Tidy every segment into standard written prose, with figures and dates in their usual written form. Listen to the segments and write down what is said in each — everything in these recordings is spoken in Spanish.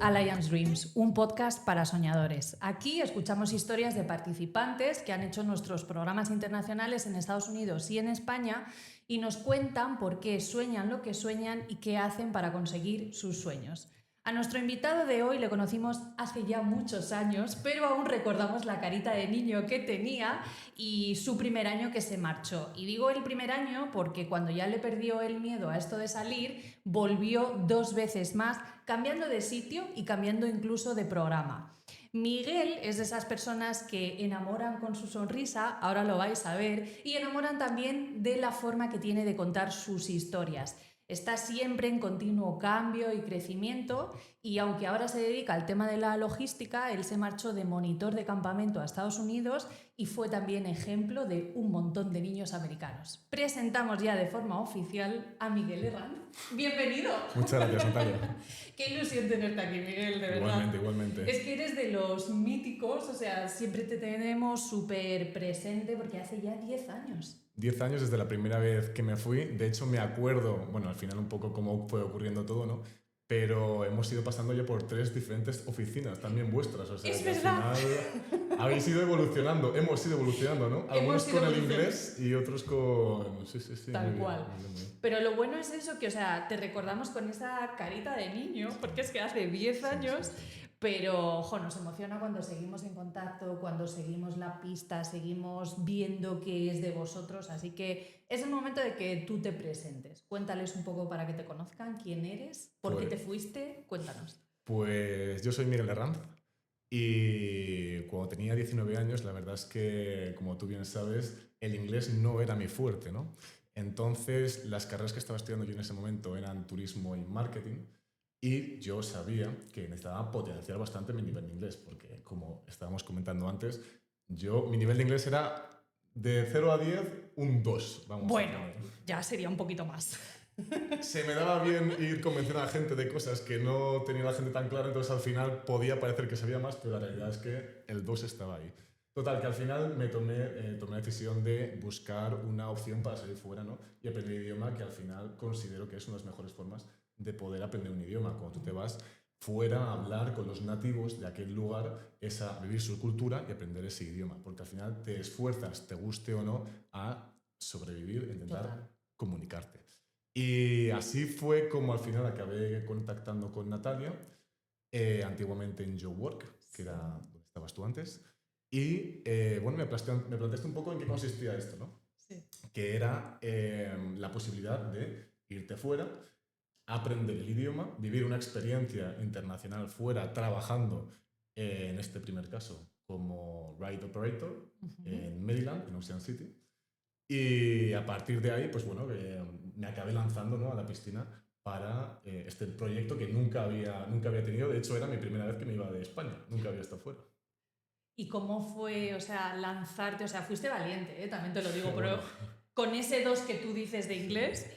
a Lions Dreams, un podcast para soñadores. Aquí escuchamos historias de participantes que han hecho nuestros programas internacionales en Estados Unidos y en España y nos cuentan por qué sueñan lo que sueñan y qué hacen para conseguir sus sueños. A nuestro invitado de hoy le conocimos hace ya muchos años, pero aún recordamos la carita de niño que tenía y su primer año que se marchó. Y digo el primer año porque cuando ya le perdió el miedo a esto de salir, volvió 2 veces más, cambiando de sitio y cambiando incluso de programa. Miguel es de esas personas que enamoran con su sonrisa, ahora lo vais a ver, y enamoran también de la forma que tiene de contar sus historias. Está siempre en continuo cambio y crecimiento y aunque ahora se dedica al tema de la logística, él se marchó de monitor de campamento a Estados Unidos y fue también ejemplo de un montón de niños americanos. Presentamos ya de forma oficial a Miguel Herranz. ¡Bienvenido! Muchas gracias, Natalia. Qué ilusión tenerte aquí, Miguel, de verdad. Igualmente. Es que eres de los míticos, o sea, siempre te tenemos súper presente porque hace ya 10 años. 10 años desde la primera vez que me fui. De hecho, me acuerdo, bueno, al final un poco cómo fue ocurriendo todo, ¿no? Pero hemos ido pasando ya por 3 diferentes oficinas, también vuestras. O sea, es que verdad. al final habéis ido evolucionando, hemos ido evolucionando, ¿no? Algunos con el inglés y otros con... Sí. Tal cual. Muy bien. Pero lo bueno es eso, que, o sea, te recordamos con esa carita de niño, porque es que hace 10 años... Sí. Pero, ojo, nos emociona cuando seguimos en contacto, cuando seguimos la pista, seguimos viendo qué es de vosotros. Así que es el momento de que tú te presentes. Cuéntales un poco para que te conozcan quién eres, por qué te fuiste. Cuéntanos. Pues yo soy Miguel Herranz y cuando tenía 19 años, la verdad es que, como tú bien sabes, el inglés no era mi fuerte, ¿no? Entonces, las carreras que estaba estudiando yo en ese momento eran turismo y marketing. Y yo sabía que necesitaba potenciar bastante mi nivel de inglés, porque como estábamos comentando antes, mi nivel de inglés era de 0 a 10, un 2. Bueno, ya sería un poquito más. Se me daba bien ir convenciendo a la gente de cosas que no tenía la gente tan clara, entonces al final podía parecer que sabía más, pero la realidad es que el 2 estaba ahí. Total, que al final me tomé la decisión de buscar una opción para salir fuera, ¿no? Y aprender idioma, que al final considero que es una de las mejores formas de poder aprender un idioma. Cuando tú te vas fuera a hablar con los nativos de aquel lugar, es a vivir su cultura y aprender ese idioma, porque al final te esfuerzas, te guste o no, a sobrevivir, intentar comunicarte. Y así fue como al final acabé contactando con Natalia, antiguamente en Job Work, que era donde estabas tú antes. Y bueno, me planteaste un poco en qué consistía esto, ¿no? Sí. Que era la posibilidad de irte fuera, aprender el idioma, vivir una experiencia internacional fuera trabajando, en este primer caso, como Ride Operator en Maryland, en Ocean City. Y a partir de ahí, pues bueno, me acabé lanzando, ¿no?, a la piscina para este proyecto que nunca había tenido. De hecho, era mi primera vez que me iba de España, nunca había estado fuera. ¿Y cómo fue, o sea, lanzarte? O sea, fuiste valiente, también te lo digo, pero con ese 2 que tú dices de inglés,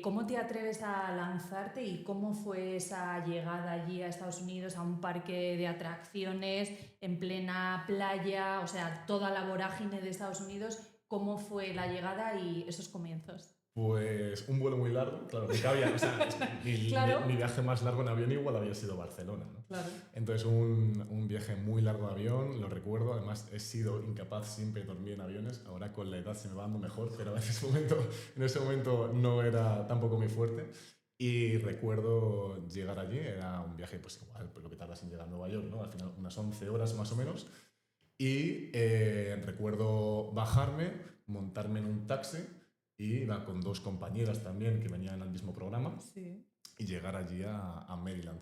¿cómo te atreves a lanzarte y cómo fue esa llegada allí a Estados Unidos, a un parque de atracciones, en plena playa, o sea, toda la vorágine de Estados Unidos? ¿Cómo fue la llegada y esos comienzos? Pues un vuelo muy largo, claro, nunca había, o sea, mi viaje más largo en avión igual había sido Barcelona, ¿no? Claro. Entonces un viaje muy largo de avión, lo recuerdo, además he sido incapaz siempre de dormir en aviones, ahora con la edad se me va dando mejor, pero en ese momento no era tampoco muy fuerte. Y recuerdo llegar allí, era un viaje pues igual, pues lo que tardas en llegar a Nueva York, ¿no? Al final unas 11 horas más o menos. Y recuerdo bajarme, montarme en un taxi, y iba con 2 compañeras también que venían al mismo programa, sí, y llegar allí a Maryland.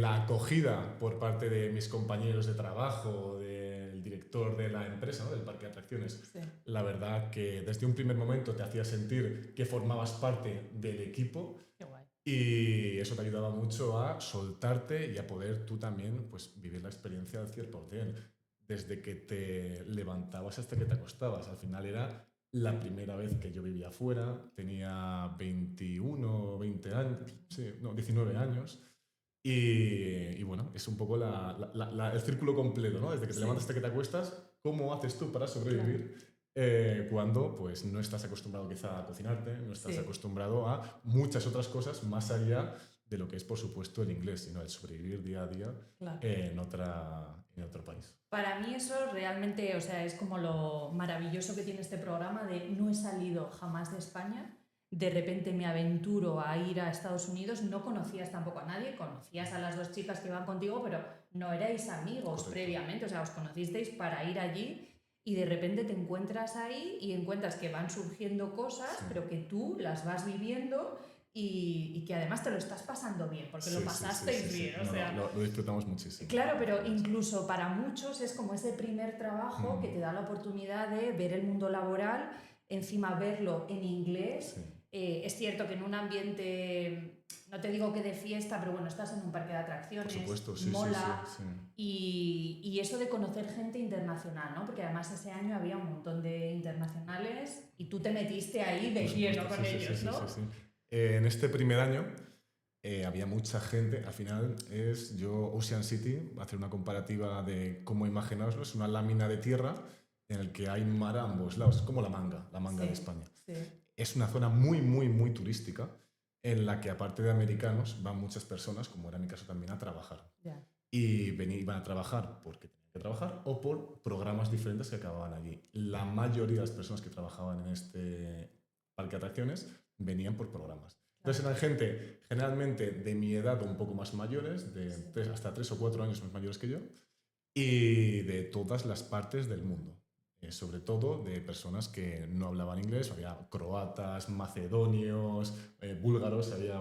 La acogida por parte de mis compañeros de trabajo, del director de la empresa, ¿no?, del parque de atracciones, sí. La verdad que desde un primer momento te hacía sentir que formabas parte del equipo. Qué guay. Y eso te ayudaba mucho a soltarte y a poder tú también, pues, vivir la experiencia al 100%, desde que te levantabas hasta que te acostabas. Al final era la primera vez que yo vivía fuera, tenía 21 o 20 años, sí, no, 19 años. Y bueno, es un poco el círculo completo, ¿no? Desde que te levantas hasta que te acuestas, ¿cómo haces tú para sobrevivir? Claro. Cuando pues, no estás acostumbrado quizá a cocinarte, no estás acostumbrado a muchas otras cosas más allá de lo que es, por supuesto, el inglés, sino el sobrevivir día a día Claro. en otro país. Para mí eso realmente, o sea, es como lo maravilloso que tiene este programa de no he salido jamás de España, de repente me aventuro a ir a Estados Unidos, no conocías tampoco a nadie, conocías a las 2 chicas que iban contigo, pero no erais amigos previamente, o sea, os conocisteis para ir allí y de repente te encuentras ahí y encuentras que van surgiendo cosas, pero que tú las vas viviendo y que además te lo estás pasando bien, porque lo pasasteis bien. O sea, lo disfrutamos muchísimo. Claro, pero incluso para muchos es como ese primer trabajo que te da la oportunidad de ver el mundo laboral, encima verlo en inglés. Es cierto que en un ambiente, no te digo que de fiesta, pero bueno, estás en un parque de atracciones, por supuesto, mola. Y eso de conocer gente internacional, ¿no? Porque además ese año había un montón de internacionales y tú te metiste ahí de lleno con ellos, ¿no? En este primer año había mucha gente. Al final Ocean City, voy a hacer una comparativa de cómo imaginaoslo, es una lámina de tierra en el que hay mar a ambos lados, es como la manga de España. Sí. Es una zona muy, muy, muy turística en la que aparte de americanos van muchas personas, como era mi caso también, a trabajar. Yeah. Y iban a trabajar porque tenían que trabajar o por programas diferentes que acababan allí. La mayoría de las personas que trabajaban en este parque de atracciones venían por programas. Entonces eran gente generalmente de mi edad o un poco más mayores, hasta 3 o 4 años más mayores que yo, y de todas las partes del mundo. Sobre todo de personas que no hablaban inglés, había croatas, macedonios, búlgaros, había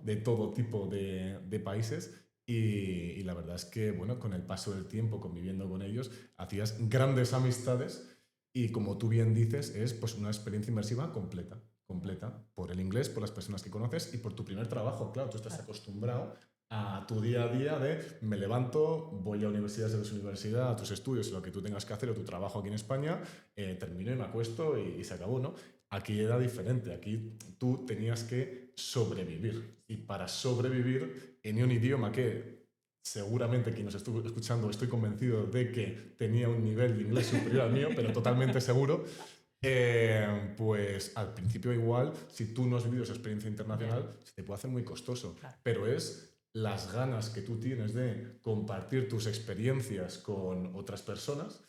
de todo tipo de países. Y la verdad es que, bueno, con el paso del tiempo, conviviendo con ellos, hacías grandes amistades y, como tú bien dices, es pues una experiencia inmersiva completa por el inglés, por las personas que conoces y por tu primer trabajo. Claro, tú estás acostumbrado a tu día a día de me levanto, voy a universidad, a tus estudios, lo que tú tengas que hacer o tu trabajo aquí en España, termino y me acuesto y se acabó, ¿no? Aquí era diferente, aquí tú tenías que sobrevivir y para sobrevivir en un idioma que seguramente quien nos estuvo escuchando estoy convencido de que tenía un nivel de inglés superior al mío, pero totalmente seguro. Pues al principio igual, si tú no has vivido esa experiencia internacional, se te puede hacer muy costoso, pero es las ganas que tú tienes de compartir tus experiencias con otras personas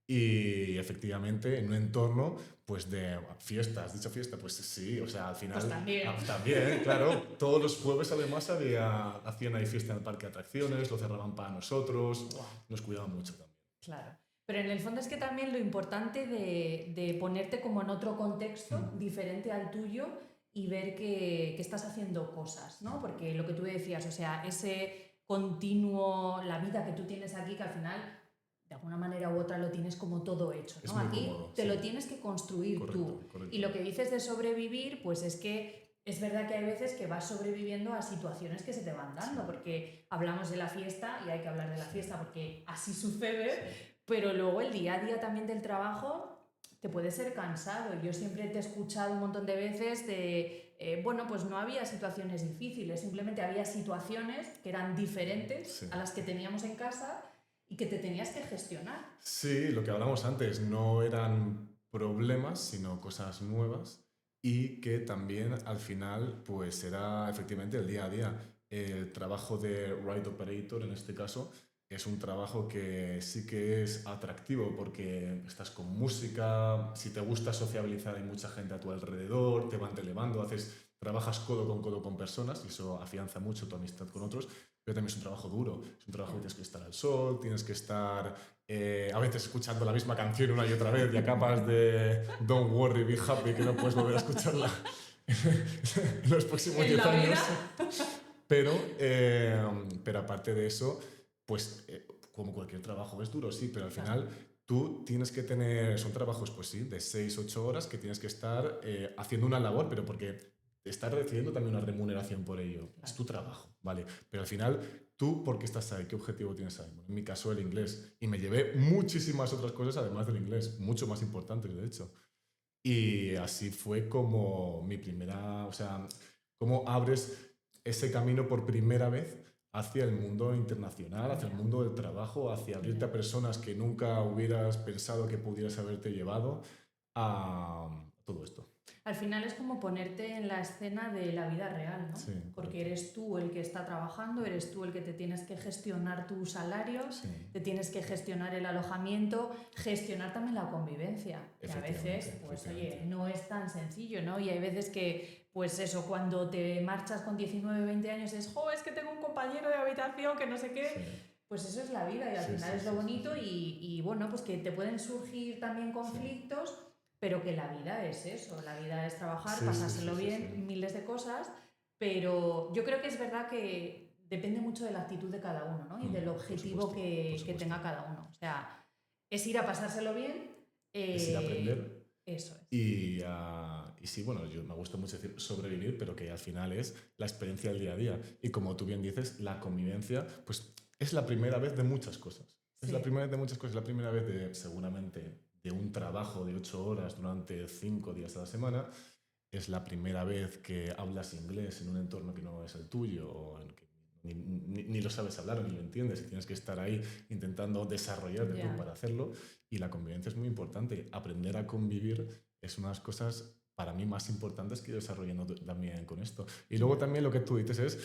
y efectivamente en un entorno pues de fiesta. ¿Has dicho fiesta? Pues sí, o sea, al final pues también, claro. Todos los jueves además hacían ahí fiesta en el parque de atracciones, lo cerraban para nosotros, nos cuidaban mucho también. Claro. Pero en el fondo es que también lo importante de ponerte como en otro contexto diferente al tuyo y ver que estás haciendo cosas, ¿no? Porque lo que tú decías, o sea, ese continuo, la vida que tú tienes aquí, que al final, de alguna manera u otra, lo tienes como todo hecho, ¿no? Aquí cómodo, te lo tienes que construir tú. Y lo que dices de sobrevivir, pues es que es verdad que hay veces que vas sobreviviendo a situaciones que se te van dando, porque hablamos de la fiesta y hay que hablar de la fiesta porque así sucede, pero luego el día a día también del trabajo te puede ser cansado. Yo siempre te he escuchado un montón de veces de, bueno, pues no había situaciones difíciles, simplemente había situaciones que eran diferentes a las que teníamos en casa y que te tenías que gestionar. Sí, lo que hablamos antes, no eran problemas, sino cosas nuevas y que también al final pues era efectivamente el día a día. El trabajo de Ride Operator en este caso es un trabajo que sí que es atractivo porque estás con música, si te gusta sociabilizar hay mucha gente a tu alrededor, te van relevando, trabajas codo con personas y eso afianza mucho tu amistad con otros, pero también es un trabajo duro, es un trabajo que tienes que estar al sol, tienes que estar a veces escuchando la misma canción una y otra vez y acabas de Don't Worry, Be Happy, que no puedes volver a escucharla en los próximos 10 años. Pero aparte de eso, pues como cualquier trabajo es duro, sí, pero al final tú tienes que tener, son trabajos pues sí, de 6-8 horas que tienes que estar haciendo una labor, pero porque estás recibiendo también una remuneración por ello. Es tu trabajo, ¿vale? Pero al final, ¿tú por qué estás ahí? ¿Qué objetivo tienes ahí? Bueno, en mi caso, el inglés. Y me llevé muchísimas otras cosas además del inglés, mucho más importantes, de hecho. Y así fue como mi primera, o sea, cómo abres ese camino por primera vez hacia el mundo internacional, hacia el mundo del trabajo, hacia abrirte a personas que nunca hubieras pensado que pudieras haberte llevado a todo esto. Al final es como ponerte en la escena de la vida real, ¿no? Sí, porque eres tú el que está trabajando, eres tú el que te tienes que gestionar tu salario, te tienes que gestionar el alojamiento, gestionar también la convivencia, que a veces, pues oye, no es tan sencillo, ¿no? Y hay veces que, pues eso, cuando te marchas con 19, 20 años es, ¡jo, es que tengo un compañero de habitación que no sé qué! Sí. Pues eso es la vida y al final es lo bonito y bueno, pues que te pueden surgir también conflictos, pero que la vida es eso, la vida es trabajar, pasárselo bien, miles de cosas, pero yo creo que es verdad que depende mucho de la actitud de cada uno, ¿no? Y del objetivo que tenga cada uno. O sea, es ir a pasárselo bien. Es ir a aprender. Eso es. Y sí, bueno, me gusta mucho decir sobrevivir, pero que al final es la experiencia del día a día. Y como tú bien dices, la convivencia, pues es la primera vez de muchas cosas. Es la primera vez de muchas cosas, la primera vez de, seguramente, de un trabajo de 8 horas durante 5 días a la semana. Es la primera vez que hablas inglés en un entorno que no es el tuyo o en que ni lo sabes hablar ni lo entiendes y tienes que estar ahí intentando desarrollarte tú para hacerlo. Y la convivencia es muy importante. Aprender a convivir es una de las cosas para mí más importantes que ir desarrollando también con esto. Y luego también lo que tú dices es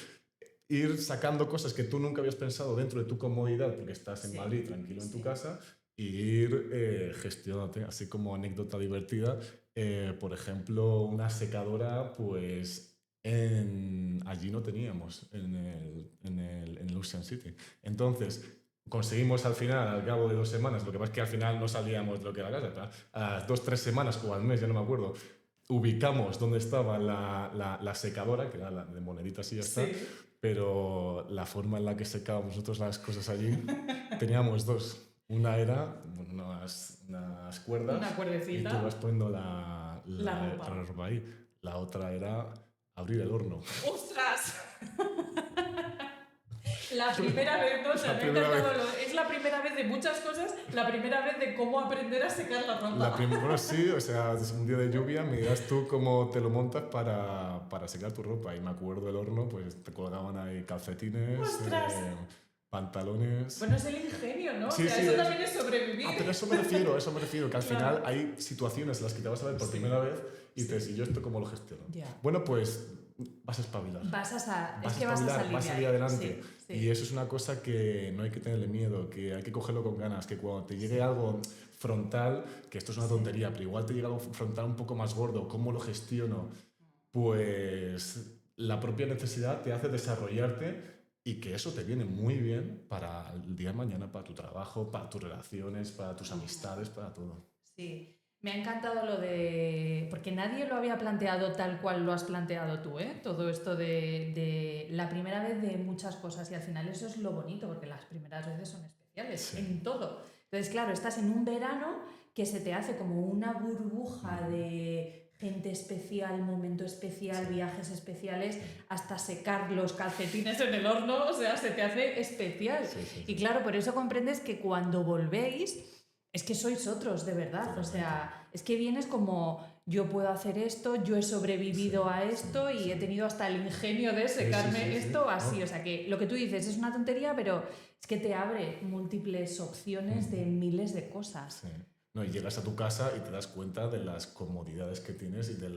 ir sacando cosas que tú nunca habías pensado dentro de tu comodidad porque estás en Madrid tranquilo en tu casa y ir gestionándote. Así como anécdota divertida, por ejemplo, una secadora, pues allí no teníamos en el Ocean City. Entonces conseguimos al final, al cabo de 2 semanas, lo que pasa es que al final no salíamos de lo que era la casa, a las 2-3 semanas o al mes, ya no me acuerdo, ubicamos dónde estaba la secadora, que era la de moneditas y ya está, pero la forma en la que secábamos nosotros las cosas allí, teníamos 2. Una era unas cuerdas. Una cuerdecita. Y tú vas poniendo la ropa ahí. La otra era abrir el horno. ¡Ostras! La primera vez, ¿no? Es la primera vez de muchas cosas, la primera vez de cómo aprender a secar la ropa. Bueno, sí, o sea, es un día de lluvia, me dirás tú cómo te lo montas para secar tu ropa. Y me acuerdo del horno, pues te colgaban ahí calcetines, pantalones. Bueno, es el ingenio, ¿no? Sí, o sea, eso también es sobrevivir. Pero eso me refiero, que al final hay situaciones en las que te vas a ver por primera vez y dices, ¿y yo esto cómo lo gestiono? Bueno, pues vas a espabilar. Vas a salir adelante. Y eso es una cosa que no hay que tenerle miedo, que hay que cogerlo con ganas, que cuando te llegue algo frontal, que esto es una tontería, pero igual te llega algo frontal un poco más gordo, ¿cómo lo gestiono? Pues la propia necesidad te hace desarrollarte y que eso te viene muy bien para el día de mañana, para tu trabajo, para tus relaciones, para tus amistades, para todo. Sí. Me ha encantado lo de... Porque nadie lo había planteado tal cual lo has planteado tú, ¿eh? Todo esto de la primera vez de muchas cosas y al final eso es lo bonito porque las primeras veces son especiales en todo. Entonces, claro, estás en un verano que se te hace como una burbuja de gente especial, momento especial, viajes especiales, hasta secar los calcetines en el horno, o sea, se te hace especial. Y claro, por eso comprendes que cuando volvéis... Es que sois otros, de verdad. O sea, es que vienes como, yo puedo hacer esto, yo he sobrevivido a esto y he tenido hasta el ingenio de secarme esto así. O sea, que lo que tú dices es una tontería, pero es que te abre múltiples opciones de miles de cosas. No, y llegas a tu casa y te das cuenta de las comodidades que tienes y de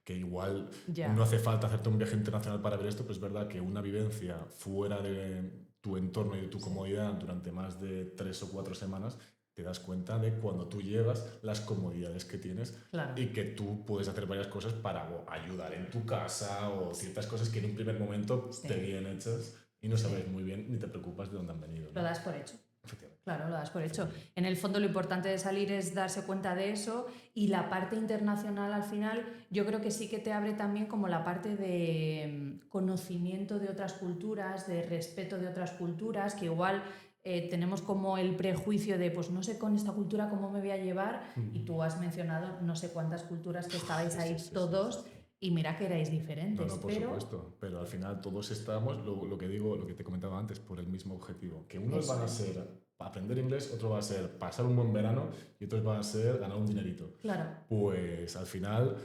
que igual no hace falta hacerte un viaje internacional para ver esto, pero es verdad que una vivencia fuera de tu entorno y de tu comodidad durante más de 3 o 4 semanas te das cuenta de cuando tú llegas las comodidades que tienes y que tú puedes hacer varias cosas para ayudar en tu casa o ciertas cosas que en un primer momento te vienen hechas y no sabes muy bien ni te preocupas de dónde han venido, ¿no? Lo das por hecho. Claro, lo das por hecho. En el fondo lo importante de salir es darse cuenta de eso y la parte internacional al final yo creo que sí que te abre también como la parte de conocimiento de otras culturas, de respeto de otras culturas, que igual... tenemos como el prejuicio de, pues no sé con esta cultura cómo me voy a llevar y tú has mencionado no sé cuántas culturas que estabais ahí todos y mira que erais diferentes. No, por supuesto, pero al final todos estamos, lo que digo, lo que te comentaba antes, por el mismo objetivo, que unos van a ser aprender inglés, otro va a ser pasar un buen verano y otros van a ser ganar un dinerito. Claro. Pues al final...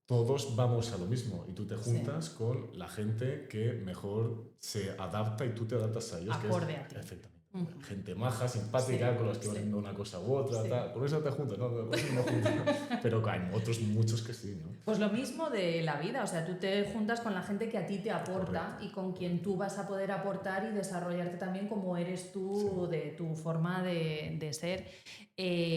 todos vamos a lo mismo y tú te juntas con la gente que mejor se adapta y tú te adaptas a ellos. Acorde a ti. Perfectamente. gente maja, simpática, con los que van haciendo una cosa u otra, tal. Con eso te juntas, ¿no? Con eso no juntas. Pero hay otros muchos que sí, ¿no? Pues lo mismo de la vida, o sea, tú te juntas con la gente que a ti te aporta. Correcto. Y con quien tú vas a poder aportar y desarrollarte también como eres tú, de tu forma de ser.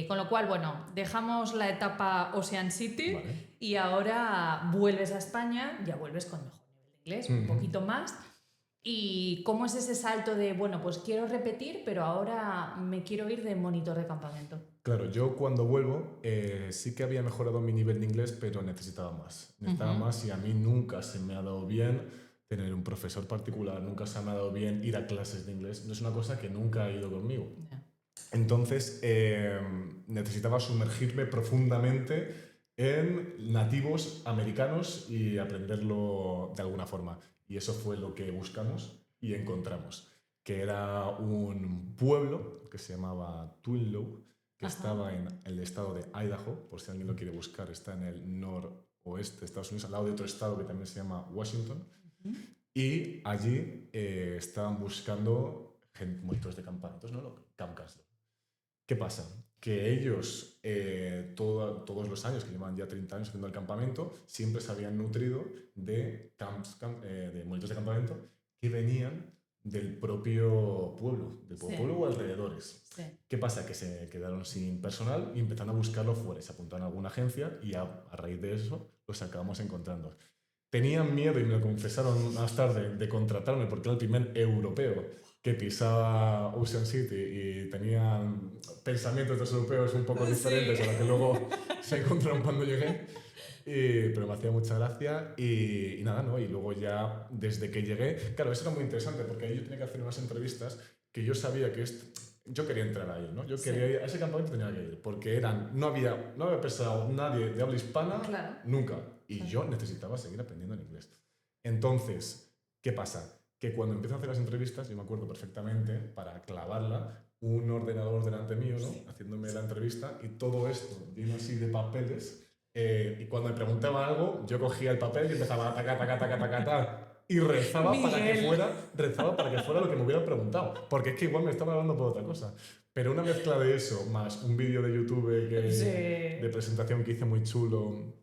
Con lo cual, bueno, dejamos la etapa Ocean City, Vale. y ahora vuelves a España, ya vuelves con mejor nivel de inglés, un poquito más. ¿Y cómo es ese salto de, bueno, pues quiero repetir, pero ahora me quiero ir de monitor de campamento? Claro, yo cuando vuelvo sí que había mejorado mi nivel de inglés, pero necesitaba más. Necesitaba más, y a mí nunca se me ha dado bien tener un profesor particular, nunca se me ha dado bien ir a clases de inglés. No es una cosa que nunca ha ido conmigo. Yeah. Entonces necesitaba sumergirme profundamente en nativos americanos y aprenderlo de alguna forma. Y eso fue lo que buscamos y encontramos, que era un pueblo que se llamaba Twinlow, que estaba en el estado de Idaho, por si alguien lo quiere buscar, está en el noroeste de Estados Unidos, al lado de otro estado que también se llama Washington. Y allí estaban buscando monitores de campamentos, ¿no? Camp counselor. ¿Qué pasa? Que ellos, todos los años, que llevan ya 30 años haciendo el campamento, siempre se habían nutrido de monitores de campamento que venían del propio pueblo, pueblo o alrededores. Sí. ¿Qué pasa? Que se quedaron sin personal y empezaron a buscarlo fuera. Se apuntaron a alguna agencia y a raíz de eso los acabamos encontrando. Tenían miedo, y me lo confesaron más tarde, de contratarme porque era el primer europeo que pisaba Ocean City y tenían pensamientos de los europeos un poco diferentes a los que luego se encontraron cuando llegué. Pero me hacía mucha gracia y nada, ¿no? Y luego ya, desde que llegué, claro, eso era muy interesante porque ahí yo tenía que hacer unas entrevistas que yo sabía que yo quería entrar ahí, ¿no? Yo quería ir a ese campamento, tenía que ir, porque no había pensado nadie de habla hispana nunca, y yo necesitaba seguir aprendiendo en inglés. Entonces, ¿qué pasa? Que cuando empiezo a hacer las entrevistas, yo me acuerdo perfectamente, para clavarla, un ordenador delante mío, ¿no? Haciéndome la entrevista, y todo esto lleno así de papeles. Y cuando me preguntaban algo, yo cogía el papel y empezaba a taca, y rezaba para que fuera lo que me hubieran preguntado. Porque es que igual me estaban hablando por otra cosa. Pero una mezcla de eso, más un vídeo de YouTube de presentación que hice muy chulo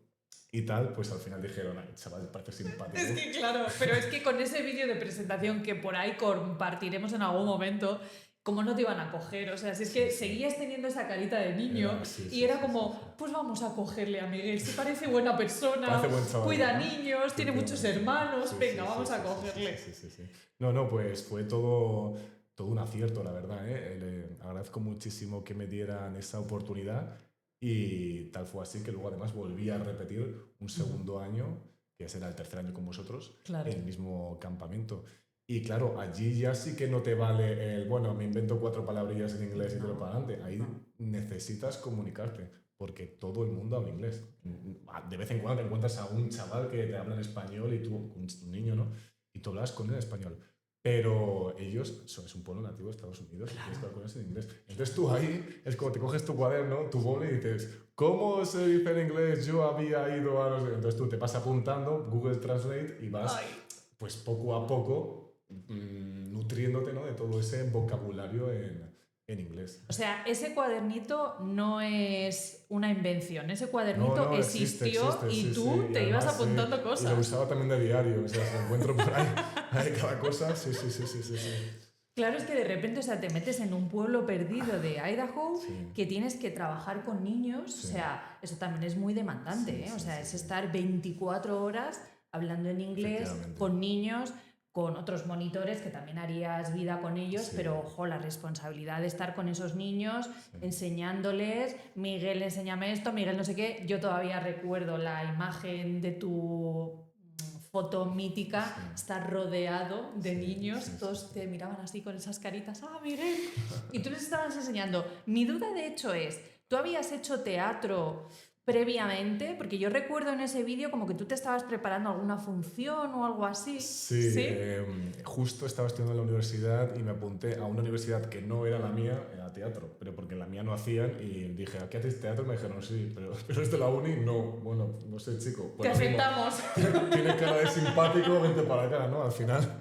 y tal, pues al final dijeron, ay, chaval, parece simpático. Es que claro, pero es que con ese vídeo de presentación que por ahí compartiremos en algún momento, ¿cómo no te iban a coger? O sea, si es que seguías teniendo esa carita de niño era como, pues vamos a cogerle a Miguel, si parece buena persona, parece buen chaval, cuida ¿no? niños, tiene muchos hermanos, venga, vamos a cogerle. Sí. No, pues fue todo un acierto, la verdad, ¿eh? Le agradezco muchísimo que me dieran esa oportunidad, y tal fue así que luego además volví a repetir un segundo año, que será el tercer año con vosotros, el mismo campamento. Y claro, allí ya sí que no te vale bueno, me invento 4 palabrillas en inglés y tiro para adelante. Ahí necesitas comunicarte, porque todo el mundo habla inglés. De vez en cuando te encuentras a un chaval que te habla en español, y tú, un niño, ¿no? Y tú hablas con él en español. Pero ellos es un pueblo nativo de Estados Unidos, y tienes que hablar con ellos en inglés. Entonces tú ahí es como te coges tu cuaderno, tu boli, y dices, ¿cómo se dice en inglés? Yo había ido a... Entonces tú te vas apuntando, Google Translate, y vas pues poco a poco nutriéndote, ¿no? De todo ese vocabulario en inglés. O sea, ese cuadernito no es una invención, ese cuadernito existió y tú te ibas apuntando cosas. Y lo usaba también de diario, o sea, se encuentro por ahí, hay cada cosa, sí. Claro, es que de repente, o sea, te metes en un pueblo perdido de Idaho que tienes que trabajar con niños, o sea, eso también es muy demandante, ¿eh? O sea, es estar 24 horas hablando en inglés con niños, con otros monitores que también harías vida con ellos, pero ojo, la responsabilidad de estar con esos niños, enseñándoles, Miguel, enséñame esto, Miguel no sé qué. Yo todavía recuerdo la imagen de tu foto mítica, estar rodeado de niños, todos te miraban así con esas caritas, ¡ah, Miguel! Y tú les estabas enseñando. Mi duda, de hecho, es, ¿tú habías hecho teatro previamente? Porque yo recuerdo en ese vídeo como que tú te estabas preparando alguna función o algo así. Sí. Justo estaba estudiando en la universidad y me apunté a una universidad que no era la mía, a teatro, pero porque la mía no hacían, y dije, ¿aquí haces teatro? Me dijeron, sí, pero es de la uni, no. Bueno, no sé, chico. Te aceptamos. Tiene cara de simpático, vente para acá, ¿no? Al final.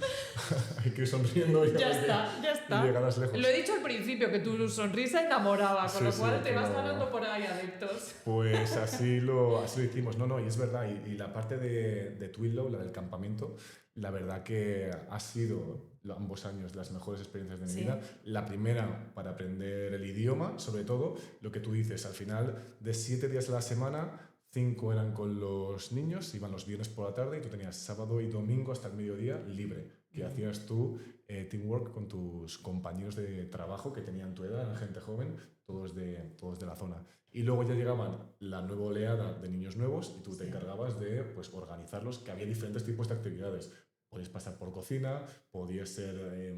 hay que ir sonriendo y Ya está. y llegarás lejos. Lo he dicho al principio, que tu sonrisa enamoraba, con Sí, lo sí, cual te vas pero- ganando por ahí adeptos. Pues así lo hicimos. No, y es verdad. Y la parte de Twillow, la del campamento, la verdad que ha sido ambos años las mejores experiencias de mi Sí. vida. La primera para aprender el idioma, sobre todo, lo que tú dices, al final de 7 días a la semana, 5 eran con los niños, iban los viernes por la tarde y tú tenías sábado y domingo hasta el mediodía libre, que hacías tú teamwork con tus compañeros de trabajo que tenían tu edad, eran gente joven, todos de la zona. Y luego ya llegaban la nueva oleada de niños nuevos y tú te encargabas de pues, organizarlos, que había diferentes tipos de actividades. Podías pasar por cocina, podías ser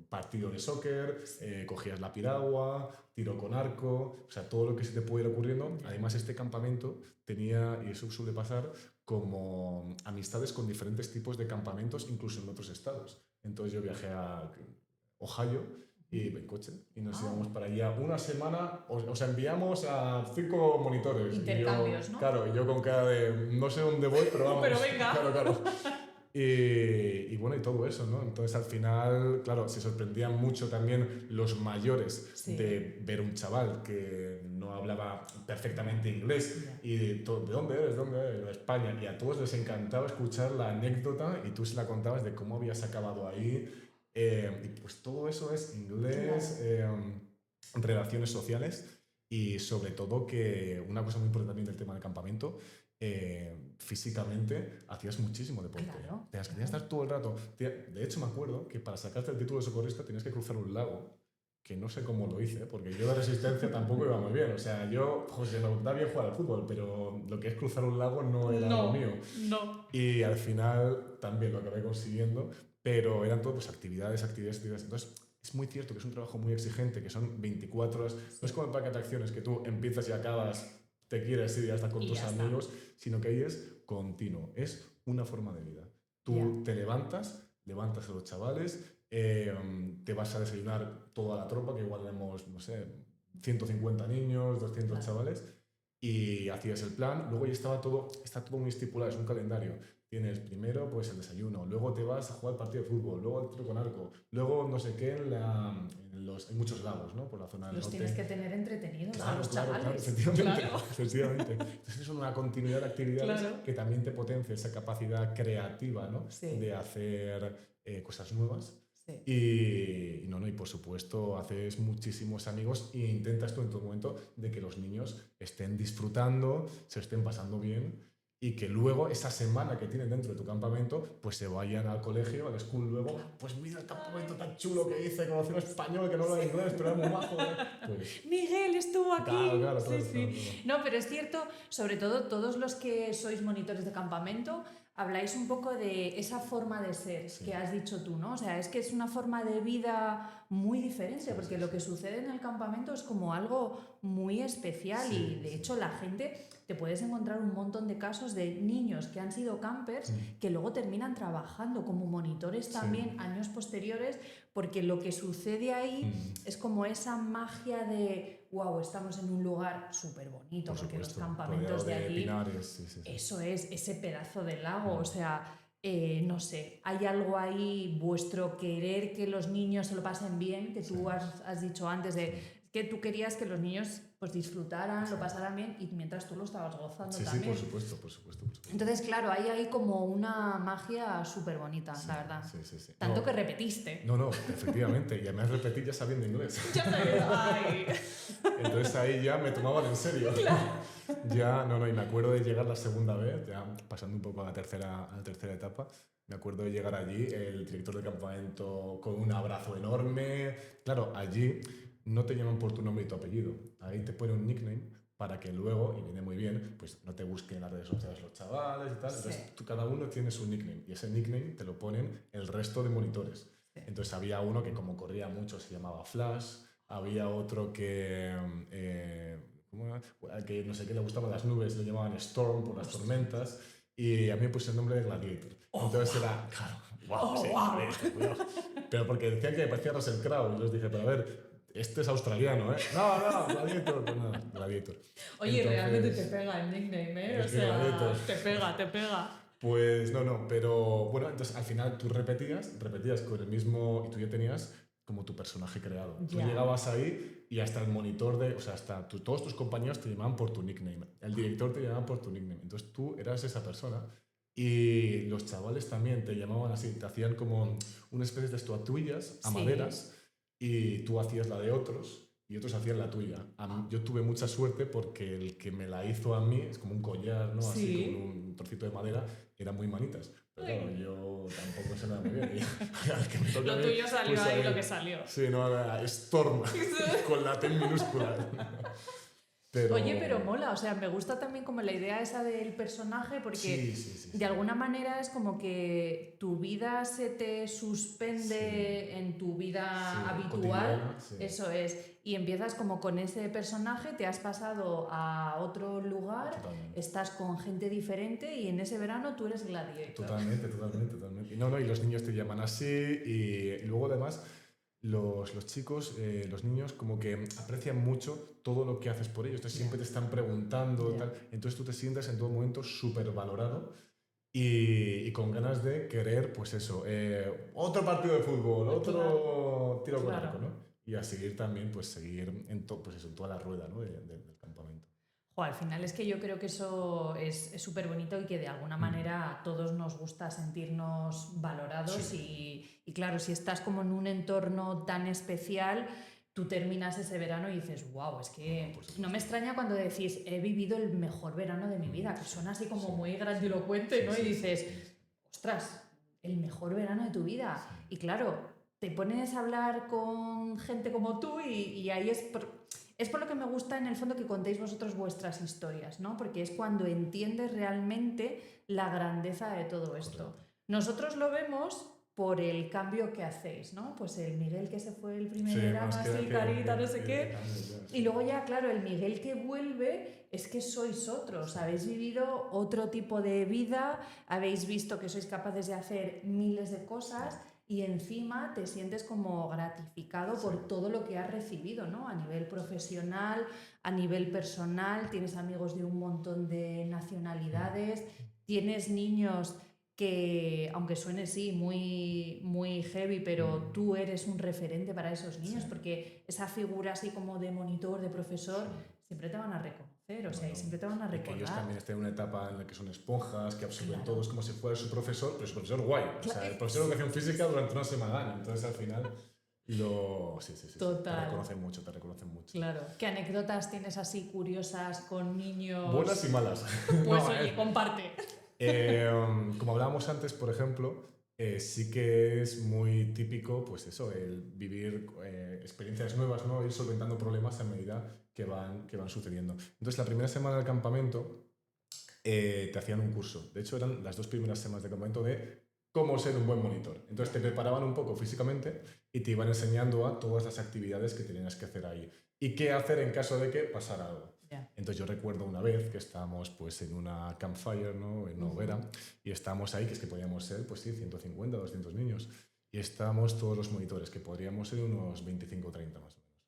partido de soccer, cogías la piragua, tiro con arco, o sea, todo lo que se te pudiera ocurriendo. Además, este campamento tenía, y eso suele pasar, como amistades con diferentes tipos de campamentos, incluso en otros estados. Entonces yo viajé a Ohio y en coche y nos íbamos para allá una semana, os enviamos a 5 monitores. Intercambios, y yo, ¿no? Claro, y yo con cara de no sé dónde voy, pero vamos. Pero venga. Claro. Y bueno, y todo eso, ¿no? Entonces al final, claro, se sorprendían mucho también los mayores Sí. de ver un chaval que no hablaba perfectamente inglés y ¿de dónde eres? ¿Dónde eres? De España. Y a todos les encantaba escuchar la anécdota y tú se la contabas de cómo habías acabado ahí. Y pues todo eso es inglés, relaciones sociales y sobre todo que una cosa muy importante también del tema del campamento, físicamente hacías muchísimo deporte. Claro, Tenías que estar todo el rato. De hecho, me acuerdo que para sacarte el título de socorrista tenías que cruzar un lago, que no sé cómo lo hice, porque yo de resistencia tampoco iba muy bien. O sea, yo, José, me da bien jugar al fútbol, pero lo que es cruzar un lago no era lo mío. No. Y al final también lo acabé consiguiendo, pero eran todo pues, actividades. Entonces, es muy cierto que es un trabajo muy exigente, que son 24 horas. No es como el parque de atracciones, que tú empiezas y acabas, te quieres ir y ya estás con Y tus ya está. amigos, sino que ahí es continuo. Es una forma de vida. Tú Ya. te levantas a los chavales, te vas a desayunar toda la tropa, que igual tenemos, no sé, 150 niños, 200 Claro. chavales, y hacías el plan. Luego ya está todo muy estipulado, es un calendario. Tienes primero pues el desayuno, luego te vas a jugar partido de fútbol, luego el tiro con arco, luego no sé qué en muchos lagos, ¿no? Por la zona del Los norte. tienes que tener entretenidos a Claro, los claro, chavales. efectivamente. Claro. Efectivamente. Entonces es una continuidad de actividades Claro. que también te potencia esa capacidad creativa, ¿no? Sí. De hacer cosas nuevas. Sí. Y por supuesto haces muchísimos amigos e intentas tú en todo momento de que los niños estén disfrutando, se estén pasando bien y que luego esa semana que tienen dentro de tu campamento pues se vayan al colegio, al school luego, pues mira el campamento tan chulo que hice, conocí a un español que no habla inglés pero era muy majo. Pues, Miguel estuvo aquí. claro, Sí, claro, sí. claro. No, pero es cierto, sobre todo todos los que sois monitores de campamento, habláis un poco de esa forma de ser Sí. que has dicho tú, ¿no? O sea, es que es una forma de vida muy diferente, porque lo que sucede en el campamento es como algo muy especial y de hecho la gente, te puedes encontrar un montón de casos de niños que han sido campers que luego terminan trabajando como monitores también años posteriores, porque lo que sucede ahí es como esa magia de wow, estamos en un lugar súper bonito, Por porque supuesto, los campamentos de rodeado allí, pinares, sí. eso es, ese pedazo de lago, o sea, no sé, hay algo ahí, vuestro querer que los niños se lo pasen bien, que tú has dicho antes de que tú querías que los niños pues disfrutaran, lo pasaran bien y mientras tú lo estabas gozando también. Sí, por supuesto. Entonces, claro, hay ahí como una magia súper bonita, la verdad. Sí. Tanto que repetiste. No, efectivamente. Y además repetí ya sabiendo inglés. Ya sabes, ay. Entonces ahí ya me tomaban en serio. Ya, y me acuerdo de llegar la segunda vez, ya pasando un poco a la tercera etapa. Me acuerdo de llegar allí, el director del campamento con un abrazo enorme. Claro, allí no te llaman por tu nombre y tu apellido. Ahí te pone un nickname para que luego, y viene muy bien, pues no te busquen en las redes sociales los chavales y tal. Sí. Entonces cada uno tiene su nickname y ese nickname te lo ponen el resto de monitores. Sí. Entonces había uno que como corría mucho se llamaba Flash, había otro que... ¿cómo era? Que no sé qué le gustaban las nubes, lo llamaban Storm por las tormentas, y a mí me puse el nombre de Gladiator. Entonces era, claro, Gladiator, cuidado. Pero porque decían que me parecía Russell Crowe, y les dije, pero a ver, este es australiano, ¿eh? No, Gladiator, pues nada, Gladiator. Oye, Entonces, realmente te pega el nickname, ¿eh? O es que sea, Gladiator. te pega. Pues no, pero bueno, entonces al final tú repetías con el mismo y tú ya tenías como tu personaje creado. Tú Ya. llegabas ahí y hasta el monitor o sea, hasta todos tus compañeros te llamaban por tu nickname. El director te llamaba por tu nickname. Entonces tú eras esa persona y los chavales también te llamaban así, te hacían como una especie de estatuillas a Sí. maderas y tú hacías la de otros y otros hacían la tuya. Yo tuve mucha suerte porque el que me la hizo a mí es como un collar, ¿no? Así Sí. como un trocito de madera, eran muy manitas. Pero claro, yo tampoco sé nada muy bien. Y al que me toque a Lo mí, tuyo salió pues ahí lo que salió. Sí, no, era Storm, con la T en minúscula. Pero... Oye, pero mola, o sea, me gusta también como la idea esa del personaje porque Sí. de alguna manera es como que tu vida se te suspende en tu vida habitual, cotidiana, sí. eso es, y empiezas como con ese personaje, te has pasado a otro lugar, Totalmente. estás con gente diferente y en ese verano tú eres Gladiator. Totalmente. Y y los niños te llaman así y luego además... Los chicos, los niños, como que aprecian mucho todo lo que haces por ellos. Entonces siempre te están preguntando, tal. Entonces tú te sientes en todo momento súper valorado y con ganas de querer, pues eso, otro partido de fútbol, otro tiro con arco, ¿no? Y a seguir también, pues seguir pues eso, en toda la rueda, ¿no? del campamento. Al final es que yo creo que eso es súper bonito y que de alguna manera a todos nos gusta sentirnos valorados y claro, si estás como en un entorno tan especial, tú terminas ese verano y dices, wow, es que no me extraña cuando decís, he vivido el mejor verano de mi vida, que suena así como muy grandilocuente, ¿no? Y dices, ostras, el mejor verano de tu vida. Y claro, te pones a hablar con gente como tú y ahí es por lo que me gusta en el fondo que contéis vosotros vuestras historias, ¿no? Porque es cuando entiendes realmente la grandeza de todo esto. Correcto. Nosotros lo vemos por el cambio que hacéis, ¿no? Pues el Miguel que se fue el primer verano así, carita, no sé qué. Y luego ya, claro, el Miguel que vuelve es que sois otros, habéis vivido otro tipo de vida, habéis visto que sois capaces de hacer miles de cosas y encima te sientes como gratificado por todo lo que has recibido, ¿no? A nivel profesional, a nivel personal, tienes amigos de un montón de nacionalidades, tienes niños que, aunque suene sí, muy heavy, pero tú eres un referente para esos niños, porque esa figura así como de monitor, de profesor, siempre te van a reconocer, o sea, y siempre te van a recordar. Y que ellos también estén en una etapa en la que son esponjas, que absorben todo, es como si fuera su profesor, pero su profesor guay. O sea, el profesor de educación física durante una semana, entonces al final... Total. Te reconocen mucho. Claro. ¿Qué anécdotas tienes así curiosas con niños? Buenas y malas. Pues oye, comparte. Como hablábamos antes, por ejemplo, sí que es muy típico, pues eso, el vivir experiencias nuevas, ¿no? Ir solventando problemas a medida que van sucediendo. Entonces, la primera semana del campamento te hacían un curso. De hecho, eran las 2 primeras semanas de campamento de cómo ser un buen monitor. Entonces te preparaban un poco físicamente y te iban enseñando a todas las actividades que tenías que hacer ahí y qué hacer en caso de que pasara algo. Entonces yo recuerdo una vez que estábamos pues en una campfire, ¿no? En una hoguera, y estábamos ahí, que es que podíamos ser, pues sí, 150, 200 niños, y estábamos todos los monitores, que podríamos ser unos 25 o 30 más o menos.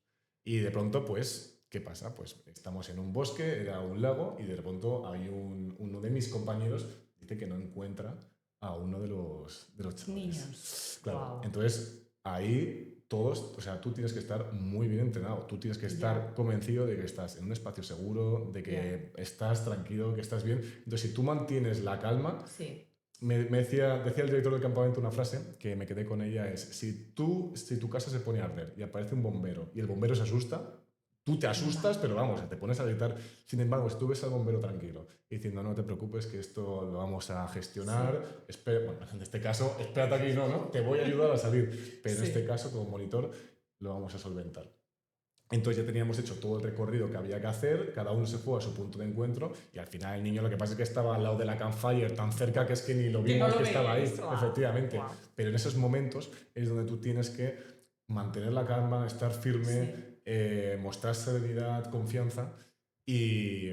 Y de pronto, pues, ¿qué pasa? Pues estamos en un bosque, era un lago, y de pronto hay uno de mis compañeros dice que no encuentra a uno de los chavales. Niños. Claro. Wow. Entonces, ahí todos, o sea, tú tienes que estar muy bien entrenado, tú tienes que estar convencido de que estás en un espacio seguro, de que estás tranquilo, que estás bien. Entonces, si tú mantienes la calma, me decía el director del campamento una frase que me quedé con ella, es, si tu casa se pone a arder y aparece un bombero y el bombero se asusta, tú te asustas, pero vamos, te pones a gritar. Sin embargo, si tú ves al bombero tranquilo diciendo, no te preocupes, que esto lo vamos a gestionar, bueno, en este caso, espérate aquí, no, te voy a ayudar a salir, pero en este caso, como monitor, lo vamos a solventar. Entonces ya teníamos hecho todo el recorrido que había que hacer, cada uno se fue a su punto de encuentro y al final el niño lo que pasa es que estaba al lado de la campfire tan cerca que es que ni lo vimos que estaba ahí, efectivamente. Pero en esos momentos es donde tú tienes que mantener la calma, estar firme, mostrar serenidad, confianza y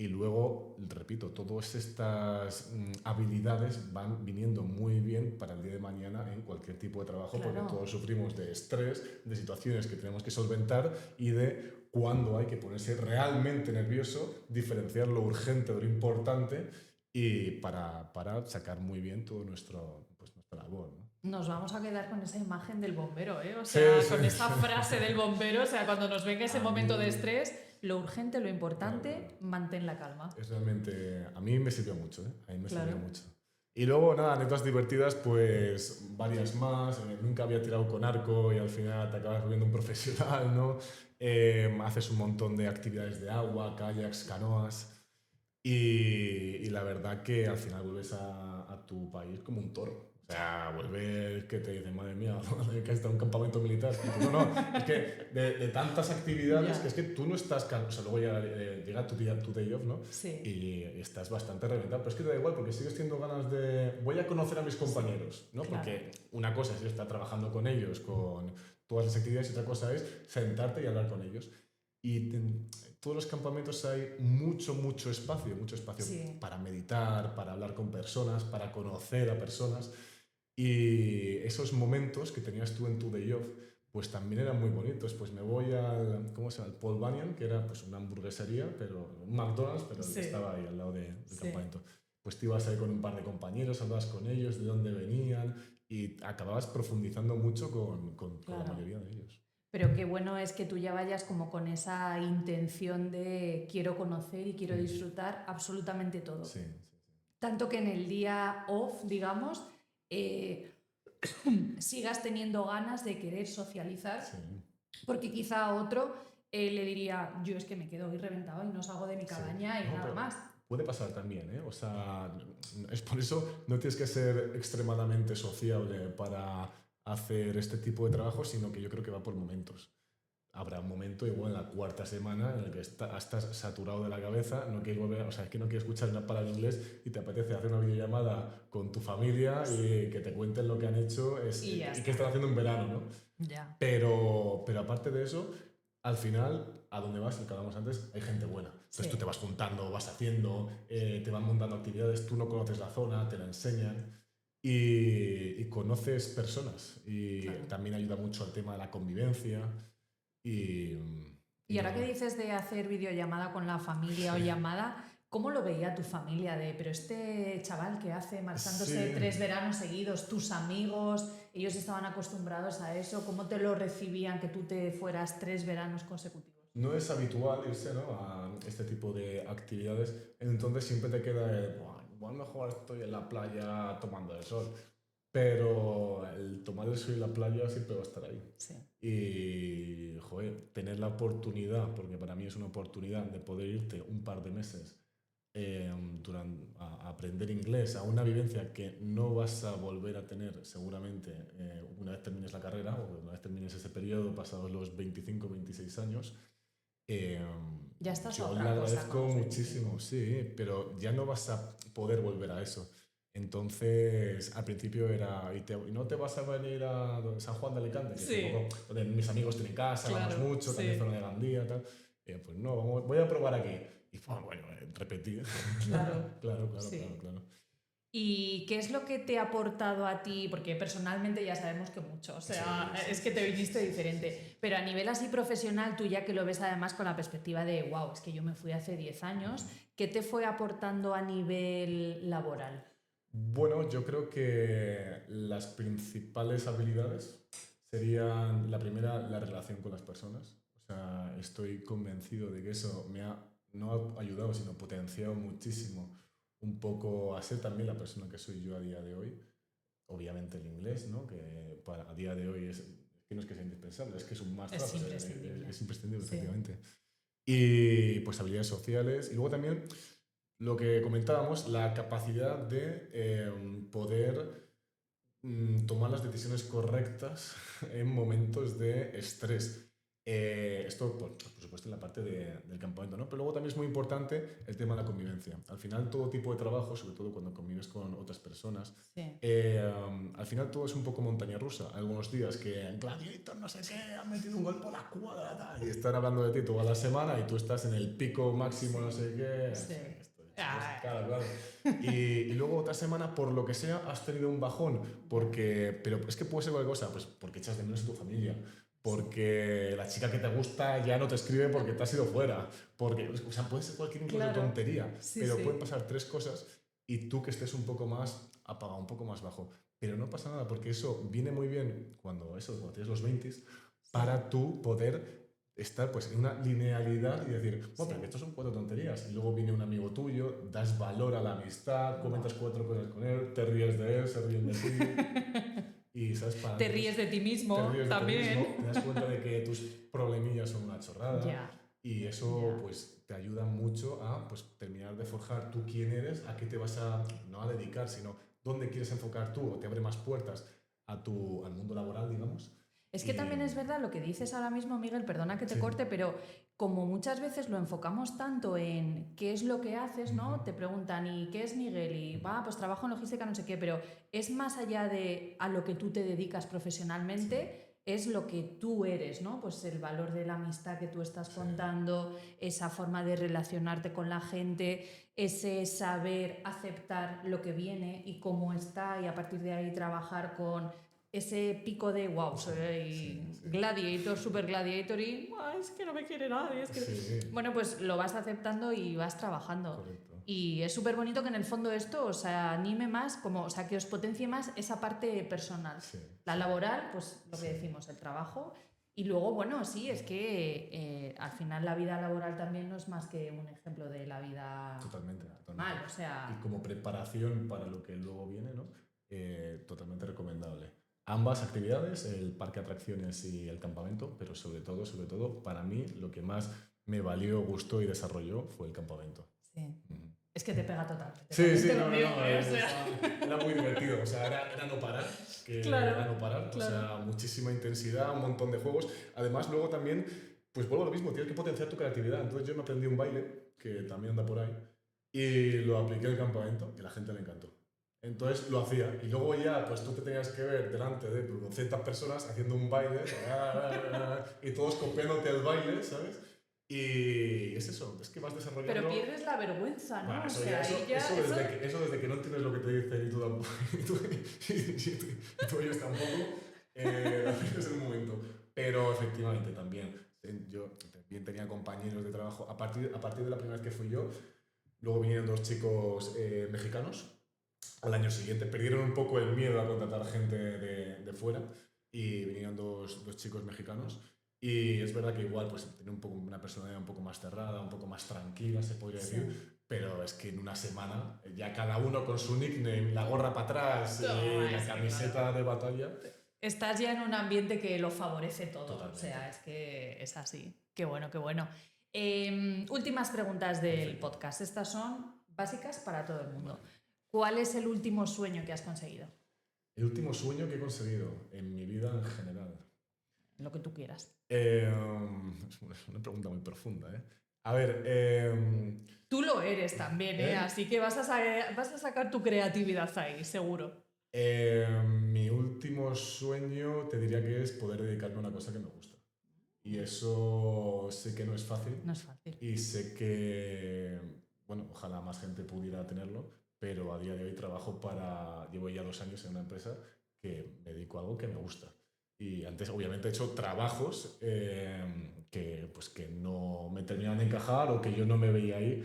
luego, repito, todas estas habilidades van viniendo muy bien para el día de mañana en cualquier tipo de trabajo, porque todos sufrimos de estrés, de situaciones que tenemos que solventar y de cuándo hay que ponerse realmente nervioso, diferenciar lo urgente de lo importante y para sacar muy bien todo nuestra labor, ¿no? Nos vamos a quedar con esa imagen del bombero, ¿eh? O sea, Sí, con sí. esa frase del bombero, o sea, cuando nos venga ese A momento de mí, estrés, lo urgente, lo importante, claro. mantén la calma. Es realmente, a mí me sirvió mucho, ¿eh? A mí me Claro. sirvió mucho. Y luego, nada, anécdotas divertidas, pues varias más. Nunca había tirado con arco y al final te acabas volviendo un profesional, ¿no? Haces un montón de actividades de agua, kayaks, canoas. Y la verdad que al final vuelves a tu país como un toro. O sea, vuelves que te dicen, madre mía, que has estado en un campamento militar. Y tú, no, es que de tantas actividades, que es que tú no estás cansado. O sea, luego ya llega tu day off, ¿no? Sí. Y estás bastante reventado. Pero es que te da igual porque sigues teniendo ganas de. Voy a conocer a mis compañeros, ¿no? Claro. Porque una cosa es estar trabajando con ellos, con todas las actividades, y otra cosa es sentarte y hablar con ellos. Y en todos los campamentos hay mucho espacio Sí. para meditar, para hablar con personas, para conocer a personas. Y esos momentos que tenías tú en tu day off, pues también eran muy bonitos. Pues me voy al, ¿cómo se llama? El Paul Bunyan, que era pues una hamburguesería, pero un McDonald's, pero Sí. estaba ahí al lado del Sí. campamento. Pues te ibas ahí con un par de compañeros, hablabas con ellos, de dónde venían, y acababas profundizando mucho con la Claro. mayoría de ellos. Pero qué bueno es que tú ya vayas como con esa intención de quiero conocer y quiero disfrutar absolutamente todo. Sí. Tanto que en el día off, digamos, sigas teniendo ganas de querer socializar, Sí. porque quizá a otro le diría, yo es que me quedo hoy reventado y no salgo de mi cabaña y No, nada pero más. puede pasar también, ¿eh? O sea, es por eso no tienes que ser extremadamente sociable para hacer este tipo de trabajo, sino que yo creo que va por momentos. Habrá un momento, igual en la cuarta semana, en el que estás saturado de la cabeza, no quieres volver, o sea, es que no quieres escuchar una palabra en inglés y te apetece hacer una videollamada con tu familia y que te cuenten lo que han hecho y qué están haciendo en verano, ¿no? Ya. Pero aparte de eso, al final, a donde vas, lo que hablamos antes, hay gente buena. Entonces tú te vas juntando, vas haciendo, te van montando actividades, tú no conoces la zona, te la enseñan y conoces personas. Y también ayuda mucho al tema de la convivencia. Y ahora que dices de hacer videollamada con la familia o llamada, ¿cómo lo veía tu familia? Pero este chaval que hace marchándose 3 veranos seguidos, tus amigos, ellos estaban acostumbrados a eso, ¿cómo te lo recibían que tú te fueras 3 veranos consecutivos? No es habitual irse, ¿no?, a este tipo de actividades, entonces siempre te queda igual mejor estoy en la playa tomando el sol. Pero el tomar el sol y la playa siempre va a estar ahí. Sí. Y, joder, tener la oportunidad, porque para mí es una oportunidad de poder irte un par de meses a aprender inglés, a una vivencia que no vas a volver a tener seguramente una vez termines la carrera o una vez termines ese periodo pasados los 25, 26 años. Ya estás yo otra le cosa, agradezco ¿no? muchísimo, sí, pero ya no vas a poder volver a eso. Entonces, al principio era, ¿y no te vas a venir a San Juan de Alicante? Que Sí. es un poco donde mis amigos tienen casa, Claro, vamos mucho, también zona de Gandía, tal. Pues no, voy a probar aquí. Y bueno, repetir. Claro. Claro. ¿Y qué es lo que te ha aportado a ti? Porque personalmente ya sabemos que mucho, o sea, es que te viniste diferente, pero a nivel así profesional, tú ya que lo ves además con la perspectiva de, wow, es que yo me fui hace 10 años, ¿qué te fue aportando a nivel laboral? Bueno, yo creo que las principales habilidades serían, la primera, la relación con las personas. O sea, estoy convencido de que eso no ha ayudado, sino potenciado muchísimo un poco a ser también la persona que soy yo a día de hoy. Obviamente el inglés, ¿no? Que a día de hoy que no es que sea indispensable, es que es un must. Es imprescindible. Es imprescindible, Sí. efectivamente. Y pues habilidades sociales. Y luego también lo que comentábamos, la capacidad de poder tomar las decisiones correctas en momentos de estrés. Esto, por supuesto, en la parte del campamento, ¿no? Pero luego también es muy importante el tema de la convivencia. Al final, todo tipo de trabajo, sobre todo cuando convives con otras personas, al final todo es un poco montaña rusa. Algunos días que Gladiator no sé qué ha metido un gol por la cuadra y están hablando de ti toda la semana y tú estás en el pico máximo, no sé qué. Claro. Y luego otra semana, por lo que sea, has tenido un bajón. Pero es que puede ser cualquier cosa, pues porque echas de menos a tu familia, porque la chica que te gusta ya no te escribe porque te has ido fuera, o sea, puede ser cualquier incluso tontería, pero pueden pasar 3 cosas y tú que estés un poco más apagado, un poco más bajo. Pero no pasa nada, porque eso viene muy bien cuando tienes los 20 para tú poder estar pues, en una linealidad y decir, bueno, pero que esto son 4 tonterías. Y luego viene un amigo tuyo, das valor a la amistad, comentas 4 cosas con él, te ríes de él, se ríen de ti. Y, ¿sabes? Te ríes de ti mismo también. Te das cuenta de que tus problemillas son una chorrada. Ya. Y eso pues te ayuda mucho a pues, terminar de forjar tú quién eres, a qué te vas a, no a dedicar, sino dónde quieres enfocar tú, o te abre más puertas al mundo laboral, digamos. Es que también es verdad lo que dices ahora mismo, Miguel, perdona que te corte, pero como muchas veces lo enfocamos tanto en qué es lo que haces, ¿no? Te preguntan, ¿y qué es Miguel? Y pues trabajo en logística, no sé qué, pero es más allá de a lo que tú te dedicas profesionalmente, es lo que tú eres, ¿no? Pues el valor de la amistad que tú estás contando, esa forma de relacionarte con la gente, ese saber aceptar lo que viene y cómo está, y a partir de ahí trabajar con ese pico de wow, soy gladiator, super gladiator y es que no me quiere nadie. Es que... Bueno, pues lo vas aceptando y vas trabajando. Correcto. Y es súper bonito que en el fondo esto os anime más, que os potencie más esa parte personal. La laboral, pues lo que decimos, el trabajo. Y luego, bueno, sí, es que al final la vida laboral también no es más que un ejemplo de la vida totalmente. normal. O sea... Y como preparación para lo que luego viene, ¿no? Totalmente recomendable. Ambas actividades, el parque de atracciones y el campamento, pero sobre todo, para mí lo que más me valió, gustó y desarrolló fue el campamento. Sí. Es que te pega totalmente. Era muy divertido, o sea, era no parar, era no parar, o sea, muchísima intensidad, un montón de juegos. Además, luego también, pues vuelvo a lo mismo, tienes que potenciar tu creatividad. Entonces yo me aprendí un baile, que también anda por ahí, y lo apliqué en el campamento, y a la gente le encantó. Entonces lo hacía, y luego ya pues tú te tenías que ver delante de 200 personas haciendo un baile y todos copiándote el baile, ¿sabes? Y es eso, es que vas desarrollando... Pero pierdes la vergüenza, ¿no? Bueno, eso desde que no entiendes lo que te dicen y tú tampoco, y tú ellos tampoco, es el momento. Pero efectivamente también, yo también tenía compañeros de trabajo, a partir de la primera vez que fui yo, luego vinieron 2 chicos mexicanos. Al año siguiente perdieron un poco el miedo a contratar gente de fuera y vinieron dos chicos mexicanos. Y es verdad que igual pues, tenía un poco una personalidad un poco más cerrada, un poco más tranquila, se podría decir, pero es que en una semana ya cada uno con su nickname, la gorra para atrás, la camiseta de batalla. Estás ya en un ambiente que lo favorece todo. Totalmente. O sea, es que es así. Qué bueno, qué bueno. Últimas preguntas del podcast. Estas son básicas para todo el mundo. ¿Cuál es el último sueño que has conseguido? El último sueño que he conseguido en mi vida en general. Lo que tú quieras. Es una pregunta muy profunda, ¿eh? A ver... Tú lo eres también, ¿eh? Así que vas a sacar tu creatividad ahí, seguro. Mi último sueño te diría que es poder dedicarme a una cosa que me gusta. Y eso sé que no es fácil. No es fácil. Y sé que, bueno, ojalá más gente pudiera tenerlo, pero a día de hoy llevo ya 2 años en una empresa que me dedico a algo que me gusta. Y antes, obviamente, he hecho trabajos que no me terminaban de encajar o que yo no me veía ahí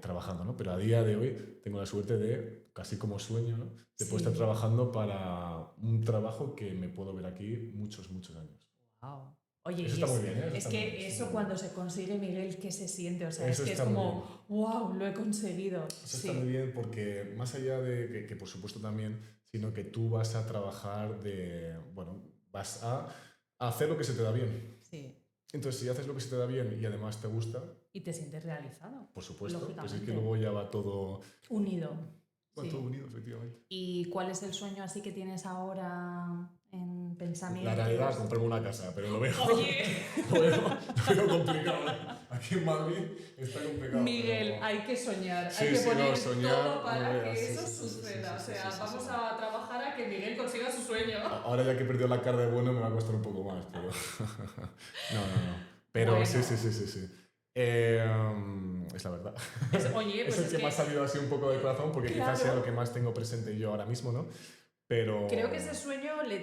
trabajando, ¿no? Pero a día de hoy tengo la suerte de, casi como sueño, ¿no? De poder estar trabajando para un trabajo que me puedo ver aquí muchos años. Wow. Oye, eso está muy bien, ¿eh? Es que eso cuando se consigue, Miguel, ¿qué se siente? O sea, eso es que es como, wow, lo he conseguido. Eso está muy bien porque más allá de que por supuesto también, sino que tú vas a trabajar vas a hacer lo que se te da bien. Sí. Entonces, si haces lo que se te da bien y además te gusta... Y te sientes realizado. Por supuesto, pues es que luego ya va todo... Unido. Va todo unido, efectivamente. ¿Y cuál es el sueño así que tienes ahora en pensamiento? La realidad, comprarme una casa, pero lo veo, Oye. lo veo complicado. Aquí en Madrid está complicado. Miguel, pero... hay que soñar, hay que poner todo para que eso sí, suceda. Vamos a trabajar a que Miguel consiga su sueño. Ahora ya que he perdido la cara de bueno me va a costar un poco más, pero... no. Pero bueno. Sí. Es la verdad. Oye, pues es el que me ha salido así un poco de corazón porque quizás sea lo que más tengo presente yo ahora mismo, ¿no? Pero... Creo que ese sueño le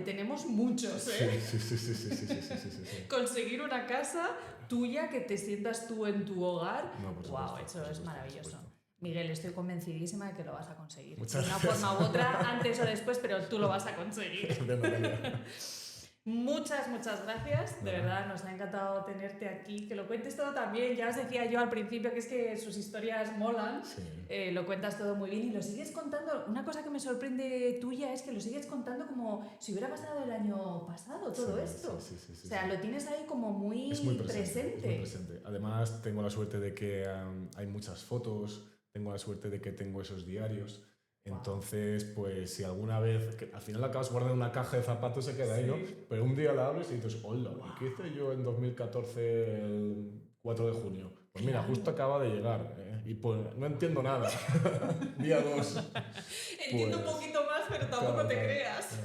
tenemos muchos, ¿eh? Sí. Conseguir una casa tuya, que te sientas tú en tu hogar. No, por supuesto, eso es maravilloso. Miguel, estoy convencidísima de que lo vas a conseguir. Muchas de una gracias. forma u otra, antes o después, pero tú lo vas a conseguir. Muchas gracias. De verdad, nos ha encantado tenerte aquí. Que lo cuentes todo también. Ya os decía yo al principio que es que sus historias molan. Sí. Lo cuentas todo muy bien y lo sigues contando. Una cosa que me sorprende tuya es que lo sigues contando como si hubiera pasado el año pasado todo esto. Sí, o sea, lo tienes ahí como muy, es muy presente. presente. Es muy presente. Además, tengo la suerte de que hay muchas fotos, tengo la suerte de que tengo esos diarios. Entonces, pues si alguna vez, que al final la acabas guardando en una caja de zapatos, se queda ahí, ¿no? Pero un día la abres y dices, hola, ¿y qué hice yo en 2014 el 4 de junio? Pues mira, justo acaba de llegar, y pues no entiendo nada. Día 2. Entiendo un poquito más, pero tampoco te creas.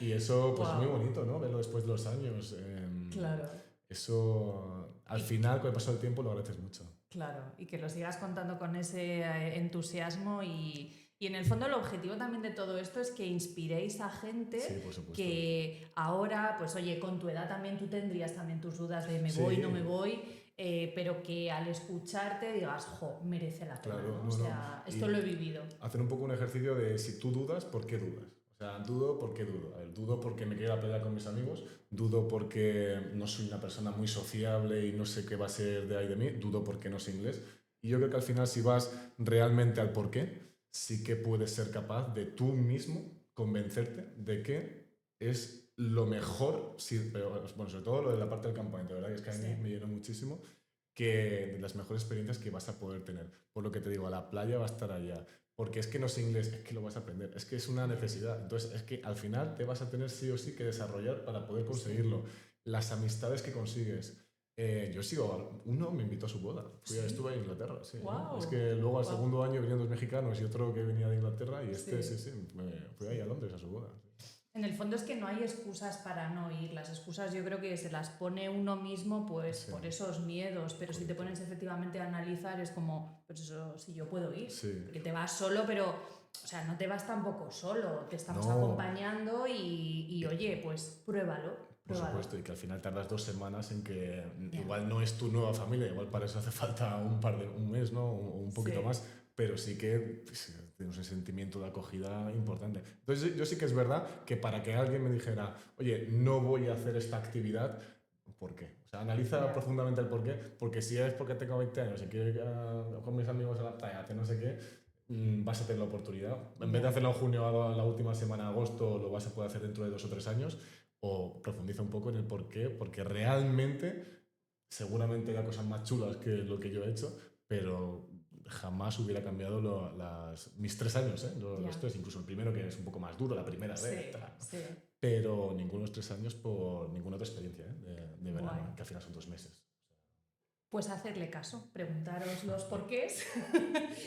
Y eso, pues es muy bonito, ¿no? Verlo después de los años. Claro. Eso, al final, con el paso del tiempo, lo agradeces mucho. Claro, y que lo sigas contando con ese entusiasmo y en el fondo el objetivo también de todo esto es que inspiréis a gente que ahora, pues oye, con tu edad también tú tendrías también tus dudas de me voy, no me voy, pero que al escucharte digas, jo, merece la pena, claro, ¿no? O sea, esto lo he vivido. Hacer un poco un ejercicio de si tú dudas, ¿por qué dudas? O sea, dudo, ¿por qué dudo? A ver, dudo porque me quiero ir a pelear con mis amigos, dudo porque no soy una persona muy sociable y no sé qué va a ser de ahí de mí, dudo porque no sé inglés. Y yo creo que al final si vas realmente al por qué, sí que puedes ser capaz de tú mismo convencerte de que es lo mejor, pero bueno, sobre todo lo de la parte del campamento, ¿verdad? Que es que a mí me llenó muchísimo, que de las mejores experiencias que vas a poder tener. Por lo que te digo, la playa va a estar allá. Porque es que no sé inglés, es que lo vas a aprender, es que es una necesidad. Entonces, es que al final te vas a tener sí o sí que desarrollar para poder conseguirlo. Las amistades que consigues. Yo sigo, uno me invitó a su boda, estuve en Inglaterra. Sí, wow. Es que luego al segundo año venían 2 mexicanos y otro que venía de Inglaterra y me fui ahí a Londres a su boda. En el fondo es que no hay excusas para no ir. Las excusas yo creo que se las pone uno mismo pues por esos miedos, pero si te pones efectivamente a analizar es como, pues eso, si yo puedo ir, que te vas solo, pero o sea, no te vas tampoco solo, te estamos acompañando y oye, pues pruébalo. Por supuesto, y que al final tardas 2 semanas en que igual no es tu nueva familia, igual para eso hace falta un mes, ¿no? O un poquito más, pero sí que tienes un sentimiento de acogida importante. Entonces yo sí que es verdad que para que alguien me dijera, oye, no voy a hacer esta actividad, ¿por qué? O sea, analiza profundamente el por qué, porque si es porque tengo 20 años y quiero ir con mis amigos a la playa, hacer no sé qué, vas a tener la oportunidad. En vez de hacerlo en junio a la última semana de agosto, lo vas a poder hacer dentro de 2 o 3 años, o profundiza un poco en el por qué, porque realmente seguramente hay cosas más chulas que lo que yo he hecho, pero jamás hubiera cambiado mis 3 años, los 3, incluso el primero que es un poco más duro, la primera vez, pero ninguno de los 3 años por ninguna otra experiencia de verano, que al final son 2 meses. Pues hacerle caso, preguntaros los porqués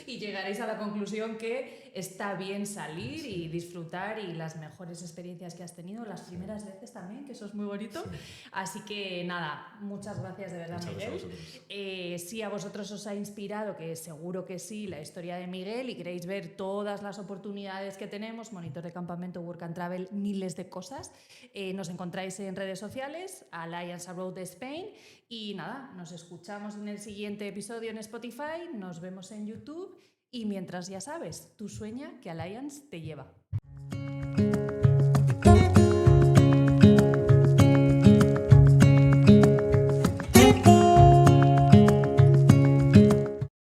y llegaréis a la conclusión que está bien salir y disfrutar y las mejores experiencias que has tenido, las primeras veces también, que eso es muy bonito. Así que nada, muchas gracias de verdad, Miguel. Si a vosotros os ha inspirado, que seguro que sí, la historia de Miguel y queréis ver todas las oportunidades que tenemos, monitor de campamento, work and travel, miles de cosas, nos encontráis en redes sociales, Alliance Abroad Spain, y nada, nos escuchamos en el siguiente episodio en Spotify, nos vemos en YouTube y mientras ya sabes, tú sueña que Alliance te lleva.